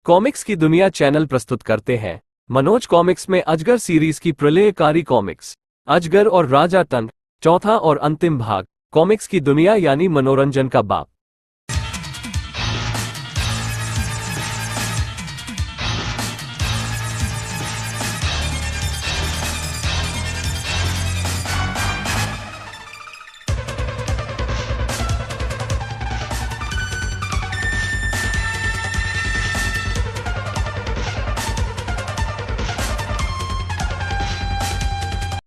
Comics की दुनिया channel प्रस्तुत करते हैं मनोज कॉमिक्स में अजगर सीरीज की प्रलयकारी कॉमिक्स अजगर और राजा टंग, चौथा और अंतिम भाग। कॉमिक्स की दुनिया यानी मनोरंजन का बाप।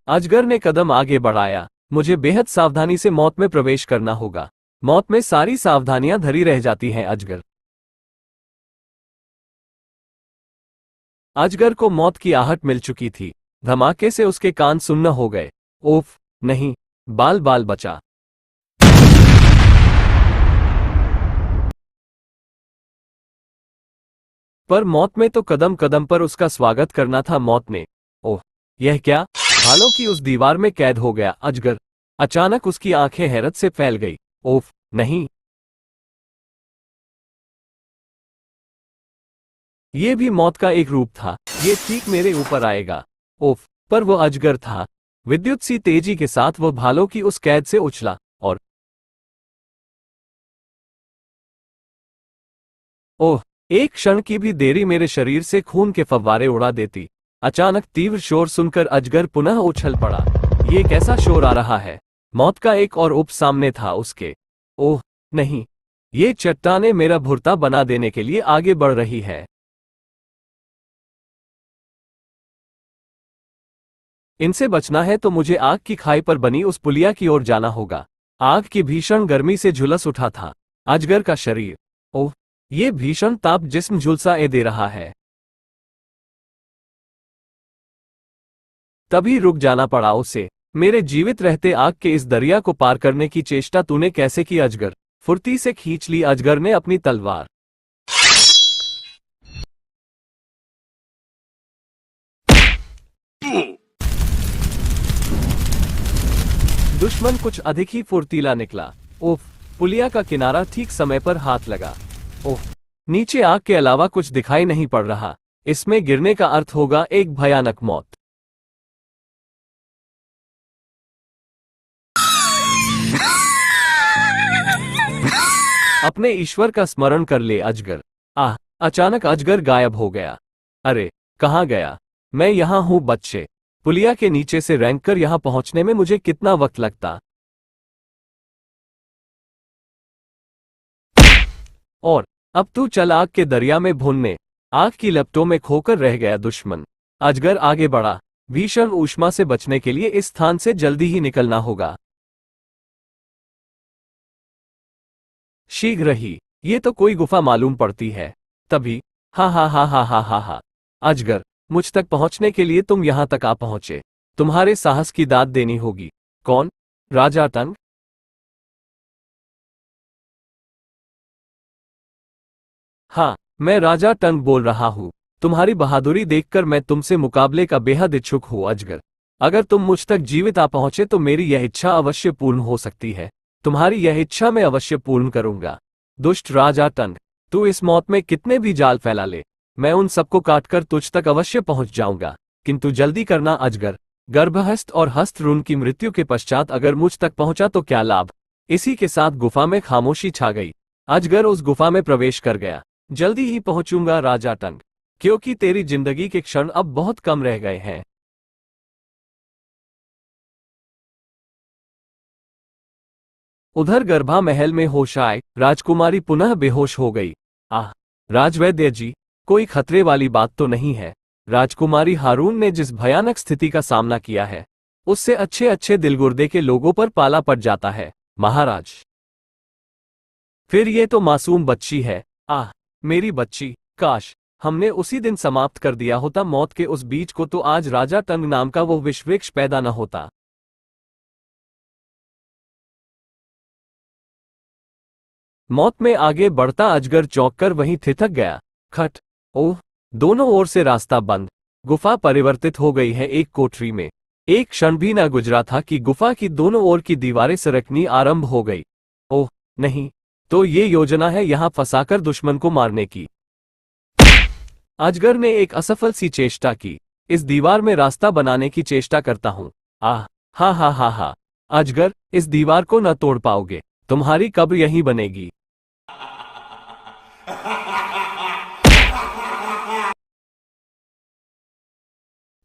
अजगर ने कदम आगे बढ़ाया। मुझे बेहद सावधानी से मौत में प्रवेश करना होगा। मौत में सारी सावधानियां धरी रह जाती हैं। अजगर को मौत की आहट मिल चुकी थी। धमाके से उसके कान सुन्न हो गए। ओफ नहीं, बाल बाल बचा। पर मौत में तो कदम कदम पर उसका स्वागत करना था। मौत ने, ओह यह क्या, भालों की उस दीवार में कैद हो गया अजगर। अचानक उसकी आंखें हैरत से फैल गई। ओफ नहीं, ये भी मौत का एक रूप था। ये ठीक मेरे ऊपर आएगा। ओफ, पर वो अजगर था। विद्युत सी तेजी के साथ वह भालों की उस कैद से उछला और ओह, एक क्षण की भी देरी मेरे शरीर से खून के फव्वारे उड़ा देती। अचानक तीव्र शोर सुनकर अजगर पुनः उछल पड़ा। ये कैसा शोर आ रहा है? मौत का एक और उप सामने था उसके। ओह नहीं, ये चट्टानें मेरा भुर्ता बना देने के लिए आगे बढ़ रही है। इनसे बचना है तो मुझे आग की खाई पर बनी उस पुलिया की ओर जाना होगा। आग की भीषण गर्मी से झुलस उठा था अजगर का शरीर। ओह, ये भीषण ताप जिस्म झुलसाए दे रहा है। तभी रुक जाना पड़ा उसे। मेरे जीवित रहते आग के इस दरिया को पार करने की चेष्टा तूने कैसे की अजगर? फुर्ती से खींच ली अजगर ने अपनी तलवार। दुश्मन कुछ अधिक ही फुर्तीला निकला। ओफ, पुलिया का किनारा ठीक समय पर हाथ लगा। ओह, नीचे आग के अलावा कुछ दिखाई नहीं पड़ रहा। इसमें गिरने का अर्थ होगा एक भयानक मौत। अपने ईश्वर का स्मरण कर ले अजगर। आह, अचानक अजगर गायब हो गया। अरे कहाँ गया? मैं यहां हूं बच्चे। पुलिया के नीचे से रेंगकर यहां पहुंचने में मुझे कितना वक्त लगता। और अब तू चल आग के दरिया में भूनने। आग की लपटों में खोकर रह गया दुश्मन। अजगर आगे बढ़ा। भीषण ऊष्मा से बचने के लिए इस स्थान से जल्दी ही निकलना होगा। शीघ्र ही। ये तो कोई गुफा मालूम पड़ती है। तभी हा हा हा हा हा हा हा, अजगर, मुझ तक पहुंचने के लिए तुम यहां तक आ पहुंचे। तुम्हारे साहस की दाद देनी होगी। कौन? राजा टंग? हाँ, मैं राजा टंग बोल रहा हूँ। तुम्हारी बहादुरी देखकर मैं तुमसे मुकाबले का बेहद इच्छुक हूँ अजगर। अगर तुम मुझ तक जीवित आ पहुंचे तो मेरी यह इच्छा अवश्य पूर्ण हो सकती है। तुम्हारी यह इच्छा मैं अवश्य पूर्ण करूंगा। दुष्ट राजा टंग, तू इस मौत में कितने भी जाल फैला ले, मैं उन सबको काटकर तुझ तक अवश्य पहुंच जाऊंगा। किंतु जल्दी करना अजगर। गर्भहस्त और हस्तरून की मृत्यु के पश्चात अगर मुझ तक पहुंचा तो क्या लाभ? इसी के साथ गुफा में खामोशी छा गई। अजगर उस गुफा में प्रवेश कर गया। जल्दी ही पहुंचूंगा राजा टंग, क्योंकि तेरी जिंदगी के क्षण अब बहुत कम रह गए हैं। उधर गर्भा महल में होश आए राजकुमारी पुनः बेहोश हो गई। आह, राजवैद्य जी, कोई खतरे वाली बात तो नहीं है? राजकुमारी हारून ने जिस भयानक स्थिति का सामना किया है, उससे अच्छे अच्छे दिलगुर्दे के लोगों पर पाला पड़ जाता है महाराज। फिर ये तो मासूम बच्ची है। आह, मेरी बच्ची, काश हमने उसी दिन समाप्त कर दिया होता मौत के उस बीज को, तो आज राजा टंग नाम का वो विषवृक्ष पैदा न होता। मौत में आगे बढ़ता अजगर चौंक कर वहीं थितक गया। खट! ओह, दोनों ओर से रास्ता बंद। गुफा परिवर्तित हो गई है एक कोठरी में। एक क्षण भी न गुजरा था कि गुफा की दोनों ओर की दीवारें सरकनी आरंभ हो गई। ओह नहीं, तो ये योजना है यहां फंसाकर दुश्मन को मारने की। अजगर ने एक असफल सी चेष्टा की। इस दीवार में रास्ता बनाने की चेष्टा करता हूँ। आह, हा हा हा हा। अजगर, इस दीवार को न तोड़ पाओगे, तुम्हारी कब्र यहीं बनेगी।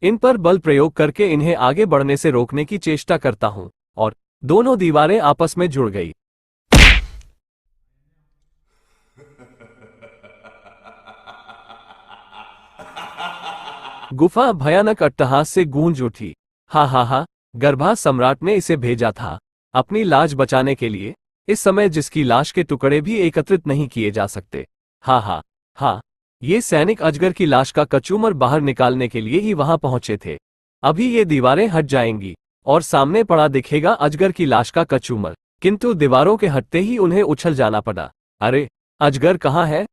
इन पर बल प्रयोग करके इन्हें आगे बढ़ने से रोकने की चेष्टा करता हूँ, और दोनों दीवारें आपस में जुड़ गई। गुफा भयानक अट्टहास से गूंज उठी। हा हा हा। गर्भा सम्राट ने इसे भेजा था अपनी लाश बचाने के लिए, इस समय जिसकी लाश के टुकड़े भी एकत्रित नहीं किए जा सकते। हा हा हा। ये सैनिक अजगर की लाश का कचूमर बाहर निकालने के लिए ही वहां पहुंचे थे। अभी ये दीवारें हट जाएंगी और सामने पड़ा दिखेगा अजगर की लाश का कचूमर, किंतु दीवारों के हटते ही उन्हें उछल जाना पड़ा। अरे, अजगर कहाँ है?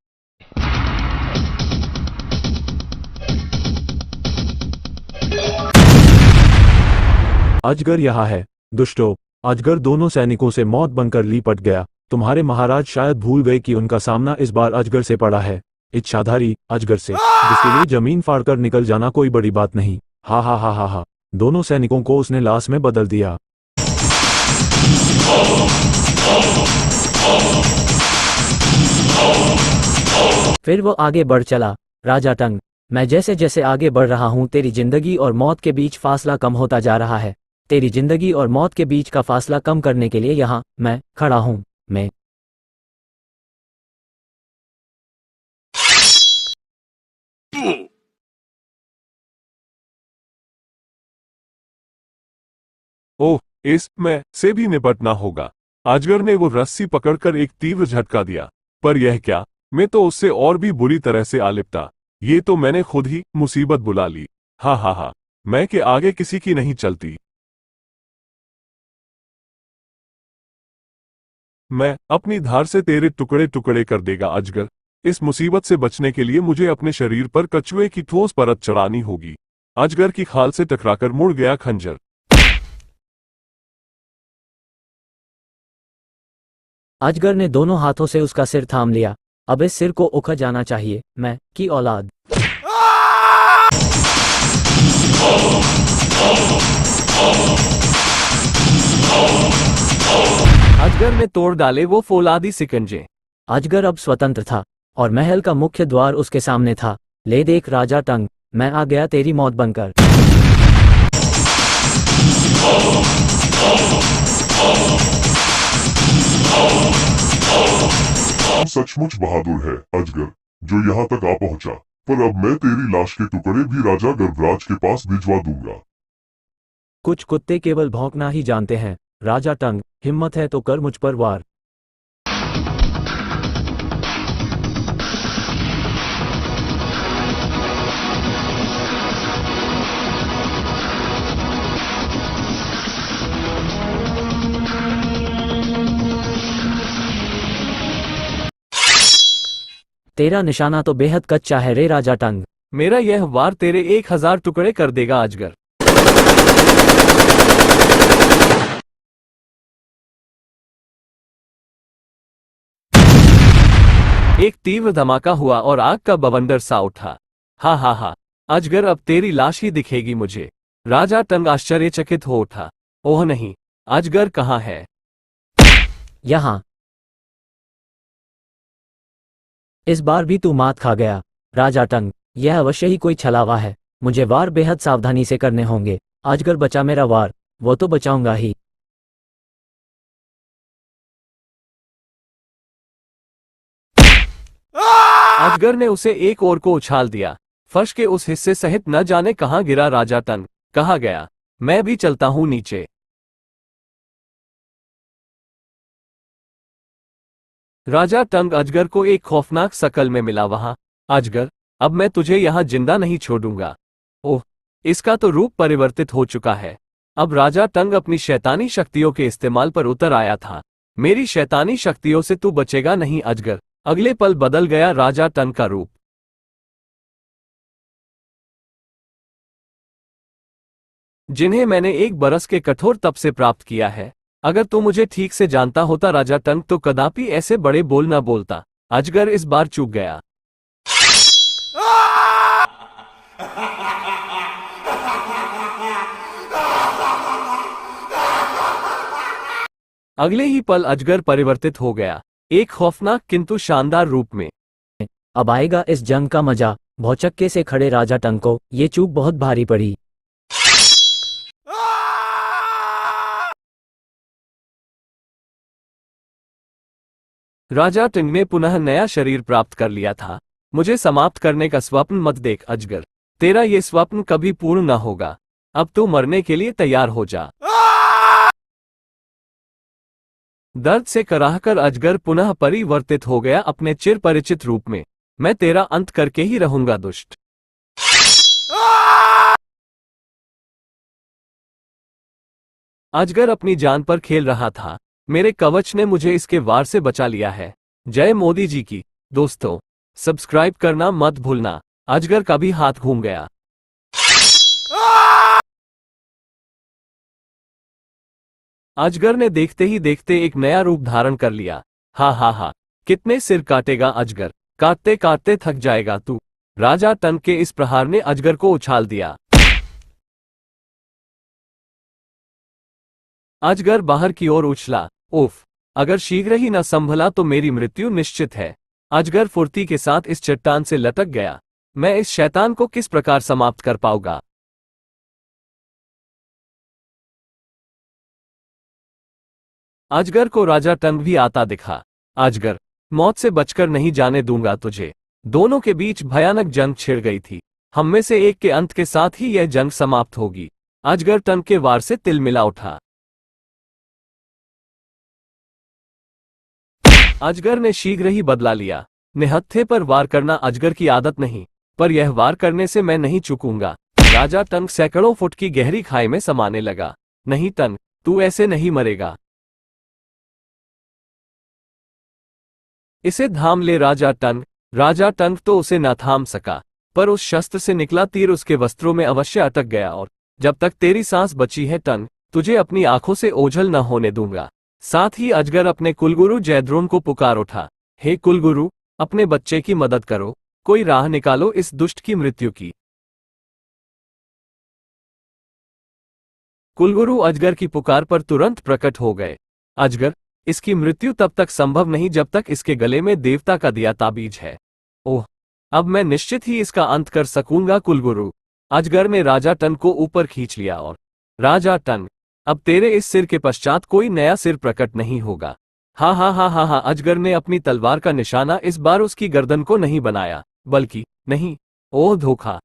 अजगर यहाँ है। दुष्टों, अजगर दोनों सैनिकों से मौत बनकर लिपट गया। तुम्हारे महाराज शायद भूल गए कि उनका सामना इस बार अजगर से पड़ा है, इच्छाधारी अजगर से, जिसके लिए जमीन फाड़कर निकल जाना कोई बड़ी बात नहीं। हा हा हा हा हा। दोनों सैनिकों को उसने लाश में बदल दिया। फिर वो आगे बढ़ चला। राजा टंग, मैं जैसे जैसे आगे बढ़ रहा हूँ तेरी जिंदगी और मौत के बीच फासला कम होता जा रहा है। तेरी जिंदगी और मौत के बीच का फासला कम करने के लिए यहाँ मैं खड़ा हूँ। मैं ओह, इस में से भी निपटना होगा। अजगर ने वो रस्सी पकड़कर एक तीव्र झटका दिया। पर यह क्या, मैं तो उससे और भी बुरी तरह से आ लिपटा। ये तो मैंने खुद ही मुसीबत बुला ली। हा हा हा। मैं के आगे किसी की नहीं चलती। मैं अपनी धार से तेरे टुकड़े टुकड़े कर देगा अजगर। इस मुसीबत से बचने के लिए मुझे अपने शरीर पर कछुए की ठोस परत चढ़ानी होगी। अजगर की खाल से टकराकर मुड़ गया खंजर। अजगर ने दोनों हाथों से उसका सिर थाम लिया। अब इस सिर को उखड़ जाना चाहिए। मैं की औलाद। अजगर ने तोड़ डाले वो फौलादी सिकंजे। अजगर अब स्वतंत्र था और महल का मुख्य द्वार उसके सामने था। ले देख राजा टंग, मैं आ गया तेरी मौत बनकर। तू सचमुच बहादुर है अजगर, जो यहाँ तक आ पहुंचा। पर अब मैं तेरी लाश के टुकड़े भी राजा गर्भराज के पास भिजवा दूंगा। कुछ कुत्ते केवल भौंकना ही जानते हैं। राजा टंग, हिम्मत है तो कर मुझ पर वार। तेरा निशाना तो बेहद कच्चा है रे राजा टंग। मेरा यह वार तेरे 1000 टुकड़े कर देगा अजगर। एक तीव्र धमाका हुआ और आग का बवंडर सा उठा। हा हा हा। अजगर, अब तेरी लाश ही दिखेगी मुझे। राजा टंग आश्चर्यचकित हो उठा। ओह नहीं, अजगर कहाँ है? यहाँ। इस बार भी तू मात खा गया राजा टंग। यह अवश्य ही कोई छलावा है। मुझे वार बेहद सावधानी से करने होंगे। अजगर बचा मेरा वार, वो तो बचाऊंगा ही। अजगर ने उसे एक ओर को उछाल दिया। फर्श के उस हिस्से सहित न जाने कहां गिरा। राजा टंग कहा गया। मैं भी चलता हूं नीचे। राजा टंग अजगर को एक खौफनाक शकल में मिला। वहां, अजगर, अब मैं तुझे यहां जिंदा नहीं छोड़ूंगा। ओह, इसका तो रूप परिवर्तित हो चुका है। अब राजा टंग अपनी शैतानी शक्तियों के इस्तेमाल पर उतर आया था। मेरी शैतानी शक्तियों से तू बचेगा नहीं अजगर। अगले पल बदल गया राजा टंग का रूप। जिन्हें मैंने 1 बरस के कठोर तप से प्राप्त किया है। अगर तू मुझे ठीक से जानता होता राजा टंग, तो कदापि ऐसे बड़े बोल न बोलता। अजगर इस बार चूक गया। अगले ही पल अजगर परिवर्तित हो गया, एक खौफनाक किंतु शानदार रूप में। अब आएगा इस जंग का मजा। भौचक्के से खड़े राजा टंग को ये चूक बहुत भारी पड़ी। राजा टंग ने पुनः नया शरीर प्राप्त कर लिया था। मुझे समाप्त करने का स्वप्न मत देख अजगर, तेरा ये स्वप्न कभी पूर्ण न होगा। अब तू मरने के लिए तैयार हो जा। दर्द से कराहकर अजगर पुनः परिवर्तित हो गया अपने चिर परिचित रूप में। मैं तेरा अंत करके ही रहूंगा दुष्ट। अजगर अपनी जान पर खेल रहा था। मेरे कवच ने मुझे इसके वार से बचा लिया है। जय मोदी जी की। दोस्तों, सब्सक्राइब करना मत भूलना। अजगर का भी हाथ घूम गया। अजगर ने देखते ही देखते एक नया रूप धारण कर लिया। हा हा हा, कितने सिर काटेगा अजगर, काटते काटते थक जाएगा तू। राजा टंग के इस प्रहार ने अजगर को उछाल दिया। अजगर बाहर की ओर उछला। उफ, अगर शीघ्र ही न संभला तो मेरी मृत्यु निश्चित है। अजगर फुर्ती के साथ इस चट्टान से लटक गया। मैं इस शैतान को किस प्रकार समाप्त कर पाऊंगा। अजगर को राजा टंग भी आता दिखा। अजगर, मौत से बचकर नहीं जाने दूंगा तुझे। दोनों के बीच भयानक जंग छिड़ गई थी। हम में से एक के अंत के साथ ही यह जंग समाप्त होगी। अजगर टंग के वार से तिलमिला उठा। अजगर ने शीघ्र ही बदला लिया। निहत्थे पर वार करना अजगर की आदत नहीं, पर यह वार करने से मैं नहीं चूकूंगा। राजा टंग सैकड़ों फुट की गहरी खाई में समाने लगा। नहीं टंग, तू ऐसे नहीं मरेगा। इसे थाम ले राजा टंग। राजा टंग तो उसे न थाम सका, पर उस शस्त्र से निकला तीर उसके वस्त्रों में अवश्य अटक गया। और जब तक तेरी सांस बची है टंग, तुझे अपनी आंखों से ओझल न होने दूंगा। साथ ही अजगर अपने कुलगुरु जयद्रोण को पुकार उठा। हे कुलगुरु, अपने बच्चे की मदद करो, कोई राह निकालो इस दुष्ट की मृत्यु की। कुलगुरु अजगर की पुकार पर तुरंत प्रकट हो गए। अजगर, इसकी मृत्यु तब तक संभव नहीं जब तक इसके गले में देवता का दिया ताबीज है। ओह, अब मैं निश्चित ही इसका अंत कर सकूंगा कुलगुरु। अजगर ने राजा टंग को ऊपर खींच लिया और राजा टंग, अब तेरे इस सिर के पश्चात कोई नया सिर प्रकट नहीं होगा। हा हा हा हा हा। अजगर ने अपनी तलवार का निशाना इस बार उसकी गर्दन को नहीं बनाया, बल्कि नहीं, ओह धोखा।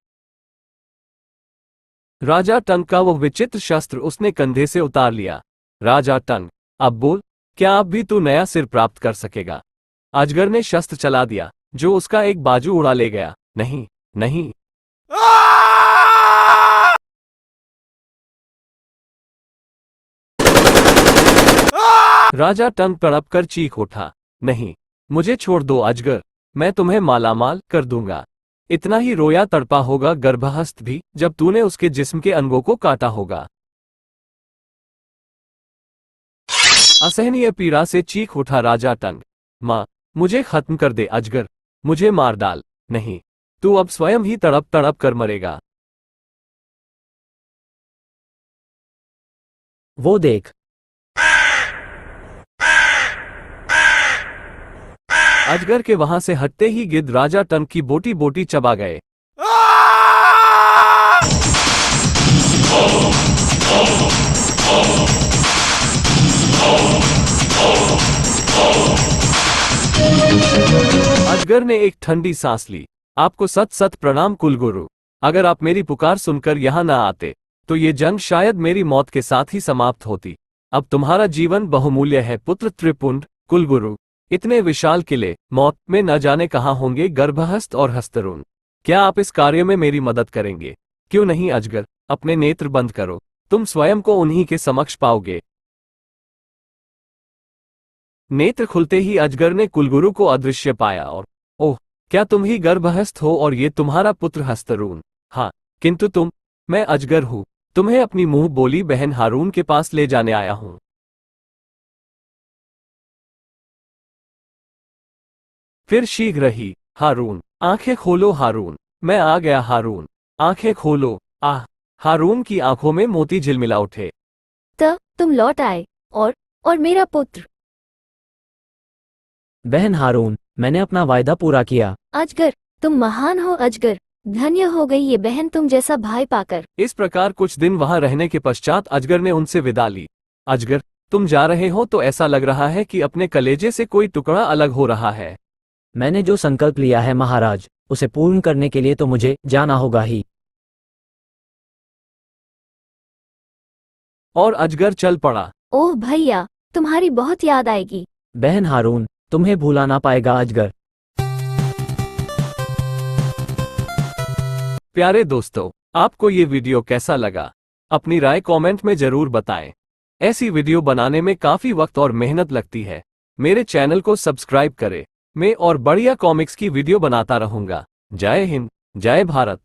राजा टंग का वो विचित्र शस्त्र उसने कंधे से उतार लिया। राजा टंग, अब बोल, क्या अब भी तू नया सिर प्राप्त कर सकेगा। अजगर ने शस्त्र चला दिया, जो उसका एक बाजू उड़ा ले गया। नहीं नहीं। राजा टंग तड़प कर चीख उठा। नहीं, मुझे छोड़ दो अजगर, मैं तुम्हें मालामाल कर दूंगा। इतना ही रोया तड़पा होगा गर्भस्थ भी जब तूने उसके जिस्म के अंगों को काटा होगा। असहनीय पीड़ा से चीख उठा राजा टंग। मां, मुझे खत्म कर दे अजगर, मुझे मार डाल। नहीं, तू अब स्वयं ही तड़प तड़प कर मरेगा। वो देख, अजगर के वहां से हटते ही गिद्ध राजा टंग की बोटी बोटी चबा गए। अजगर ने एक ठंडी सांस ली। आपको सत सत प्रणाम कुलगुरु। अगर आप मेरी पुकार सुनकर यहां न आते तो ये जंग शायद मेरी मौत के साथ ही समाप्त होती। अब तुम्हारा जीवन बहुमूल्य है पुत्र त्रिपुंड। कुलगुरु, इतने विशाल किले मौत में न जाने कहां होंगे गर्भहस्त और हस्तरुण। क्या आप इस कार्य में मेरी मदद करेंगे? क्यों नहीं अजगर, अपने नेत्र बंद करो, तुम स्वयं को उन्हीं के समक्ष पाओगे। नेत्र खुलते ही अजगर ने कुलगुरु को अदृश्य पाया और ओह, क्या तुम ही गर्भहस्त हो और ये तुम्हारा पुत्र हस्तरून? हाँ, किंतु तुम, मैं अजगर हूं, तुम्हें अपनी मुंह बोली बहन हारून के पास ले जाने आया हूं। फिर शीघ्र ही, हारून, आंखें खोलो हारून, मैं आ गया हारून, आंखें खोलो। आह, हारून की आंखों में मोती झिलमिला उठे। तुम लौट आए, और और मेरा पुत्र। बहन हारून, मैंने अपना वायदा पूरा किया। अजगर, तुम महान हो अजगर। धन्य हो गई ये बहन तुम जैसा भाई पाकर। इस प्रकार कुछ दिन वहां रहने के पश्चात अजगर ने उनसे विदा ली। अजगर, तुम जा रहे हो तो ऐसा लग रहा है कि अपने कलेजे से कोई टुकड़ा अलग हो रहा है। मैंने जो संकल्प लिया है महाराज, उसे पूर्ण करने के लिए तो मुझे जाना होगा ही। और अजगर चल पड़ा। ओह भैया, तुम्हारी बहुत याद आएगी। बहन हारून, तुम्हें भूला ना पाएगा अजगर। प्यारे दोस्तों, आपको ये वीडियो कैसा लगा? अपनी राय कमेंट में जरूर बताएं। ऐसी वीडियो बनाने में काफी वक्त और मेहनत लगती है। मेरे चैनल को सब्सक्राइब करें। मैं और बढ़िया कॉमिक्स की वीडियो बनाता रहूंगा। जय हिंद, जय भारत।